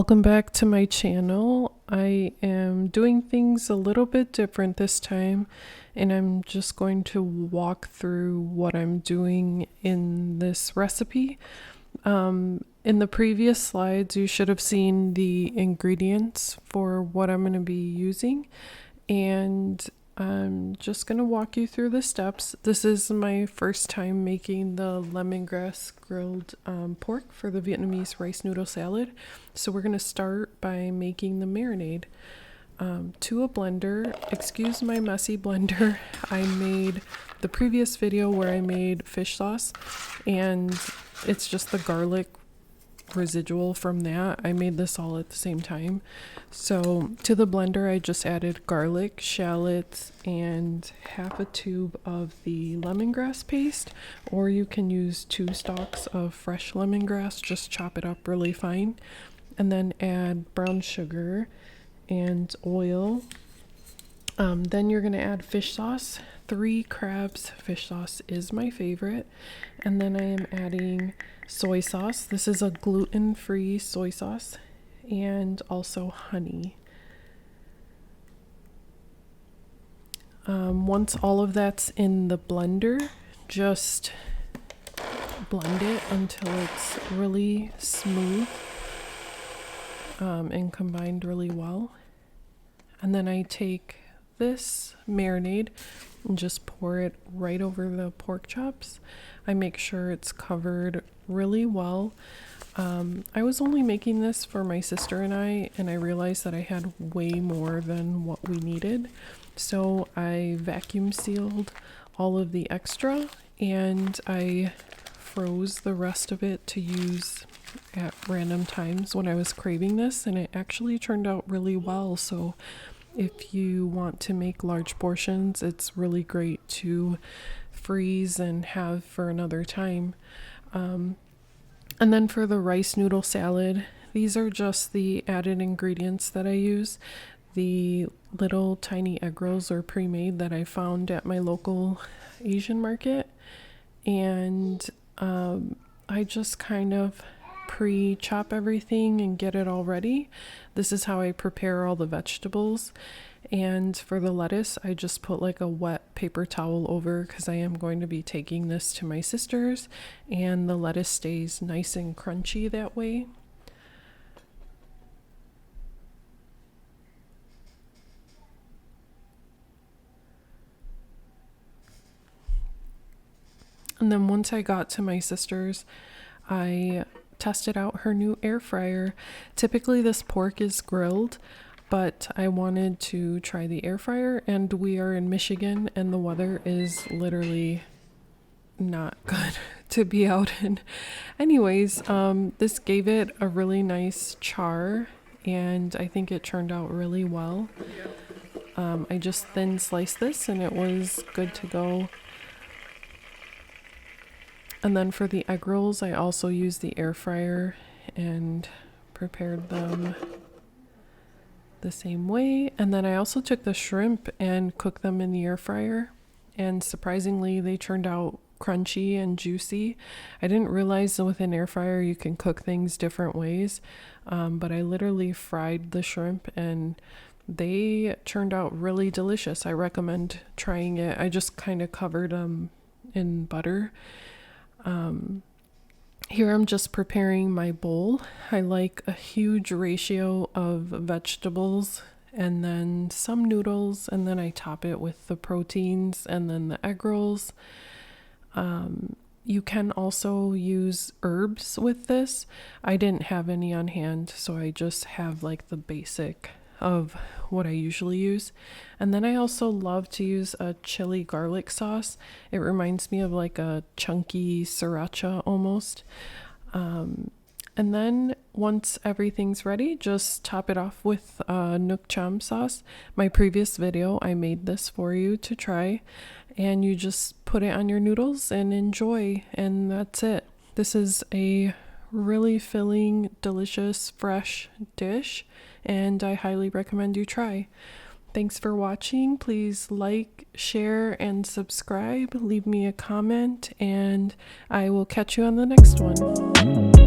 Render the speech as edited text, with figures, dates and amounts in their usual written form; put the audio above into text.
Welcome back to my channel. I am doing things a little bit different this time, and I'm just going to walk through what I'm doing in this recipe. In the previous slides, you should have seen the ingredients for what I'm going to be using, and I'm just going to walk you through the steps. This is my first time making the lemongrass grilled pork for the Vietnamese rice noodle salad. So we're going to start by making the marinade. To a blender, excuse my messy blender, I made the previous video where I made fish sauce, and it's just the garlic residual from that. I made this all at the same time. So to the blender I just added garlic, shallots, and half a tube of the lemongrass paste, or you can use 2 stalks of fresh lemongrass. Just chop it up really fine, and then add brown sugar and oil. Then you're going to add fish sauce, 3 crabs. Fish sauce is my favorite. And then I am adding soy sauce. This is a gluten-free soy sauce, and also honey. Once all of that's in the blender, just blend it until it's really smooth and combined really well. And then I take this marinade and just pour it right over the pork chops. I make sure it's covered really well. I was only making this for my sister and I realized that I had way more than what we needed. So I vacuum sealed all of the extra, and I froze the rest of it to use at random times when I was craving this, and it actually turned out really well. So if you want to make large portions, it's really great to freeze and have for another time. And then for the rice noodle salad, these are just the added ingredients that I use. The little tiny Eggrolls are pre-made that I found at my local Asian market, and I just kind of pre-chop everything and get it all ready. This is how I prepare all the vegetables. And for the lettuce, I just put like a wet paper towel over, because I am going to be taking this to my sister's, and the lettuce stays nice and crunchy that way. And then once I got to my sister's, I tested out her new air fryer. Typically this pork is grilled, but I wanted to try the air fryer, and we are in Michigan and the weather is literally not good to be out in. Anyways, this gave it a really nice char, and I think it turned out really well. I just thin sliced this and it was good to go. And then for the egg rolls, I also used the air fryer and prepared them the same way. And then I also took the shrimp and cooked them in the air fryer, and surprisingly they turned out crunchy and juicy. I didn't realize that with an air fryer you can cook things different ways, but I literally fried the shrimp and they turned out really delicious. I recommend trying it. I just kind of covered them in butter. Here I'm just preparing my bowl. I like a huge ratio of vegetables and then some noodles, and then I top it with the proteins and then the egg rolls. You can also use herbs with this. I didn't have any on hand, so I just have like the basic of what I usually use. And then I also love to use a chili garlic sauce. It reminds me of like a chunky sriracha almost. And then once everything's ready, just top it off with Nook Cham sauce. My previous video, I made this for you to try, and you just put it on your noodles and enjoy, and that's it. This is a really filling, delicious, fresh dish, and I highly recommend you try. Thanks for watching. Please like, share, and subscribe. Leave me a comment, and I will catch you on the next one.